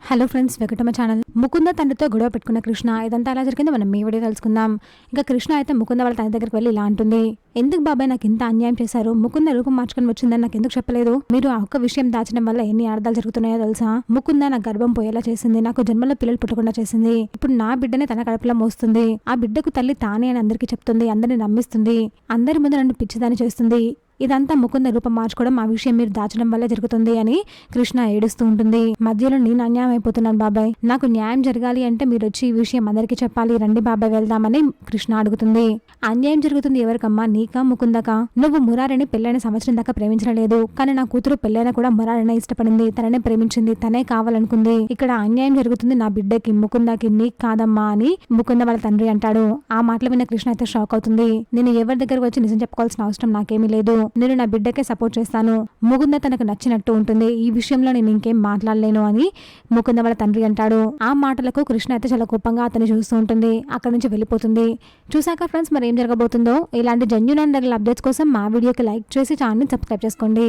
Hello friends, welcome to channel. Mukunda తండ్రితో గొడవ పెట్టుకున్న కృష్ణ ఇదంతా ఎలా జరిగిందో మనం ఈ వీడియో తెలుసుకుందాం. ఇంకా కృష్ణ అయితే ముకుంద వాళ్ళ తండ్రి దగ్గరికి వెళ్ళి ఇలా అంటుంది, ఎందుకు బాబాయ్ నాకు ఇంత అన్యాయం చేశారు? ముకుంద రూపం మార్చుకొని వచ్చిందని నాకు ఎందుకు చెప్పలేదు? మీరు ఆ ఒక్క విషయం దాచడం వల్ల ఎన్ని అర్థాలు జరుగుతున్నాయో తెలుసా? ముకుంద నా గర్భం పోయేలా చేసింది, నాకు జన్మలో పిల్లలు పుట్టకుండా చేసింది. ఇప్పుడు నా బిడ్డనే తన కడుపులో మోస్తుంది. ఆ బిడ్డకు తల్లి తానే అని అందరికీ చెప్తుంది, అందరిని నమ్మిస్తుంది, అందరి ముందు నన్ను పిచ్చిదాన్ని చేస్తుంది. ఇదంతా ముకుంద రూపం మార్చుకోవడం, ఆ విషయం మీరు దాచడం వల్ల జరుగుతుంది అని కృష్ణ ఏడుస్తూ ఉంటుంది. మధ్యలో నేను అన్యాయం అయిపోతున్నాను బాబాయ్, నాకు న్యాయం జరగాలి అంటే మీరు వచ్చి ఈ విషయం అందరికీ చెప్పాలి, రండి బాబాయ్ వెళ్దామని కృష్ణ అడుగుతుంది. అన్యాయం జరుగుతుంది ఎవరికమ్మా, నీకా ముకుందకా? నువ్వు మురారిని పెళ్ళైన సంవత్సరం దాకా ప్రేమించలేదు, కానీ నా కూతురు పెళ్ళైనా కూడా మురారిని ఇష్టపడింది, తననే ప్రేమించింది, తనే కావాలనుకుంది. ఇక్కడ అన్యాయం జరుగుతుంది నా బిడ్డకి, ముకుందకి, నీకు కాదమ్మా అని ముకుంద వాళ్ళ తండ్రి అంటాడు. ఆ మాటలు విన్న కృష్ణ అయితే షాక్ అవుతుంది. నేను ఎవరి దగ్గరకు వచ్చి నిజం చెప్పుకోవాల్సిన అవసరం నాకేమీ లేదు, నేను నా బిడ్డకే సపోర్ట్ చేస్తాను, ముకుంద తనకు నచ్చినట్టు ఉంటుంది, ఈ విషయంలో నేను ఇంకేం మాట్లాడలేను అని ముకుంద వాళ్ళ తండ్రి అంటాడు. ఆ మాటలకు కృష్ణ అయితే చాలా కోపంగా అతన్ని చూస్తూ ఉంటుంది, అక్కడి నుంచి వెళ్ళిపోతుంది. చూసాక ఫ్రెండ్స్, మరి ఏం జరగబోతుందో, ఇలాంటి జెన్యూన్ అండ్ అప్డేట్స్ కోసం మా వీడియోకి లైక్ చేసి ఛానల్ని సబ్స్క్రైబ్ చేసుకోండి.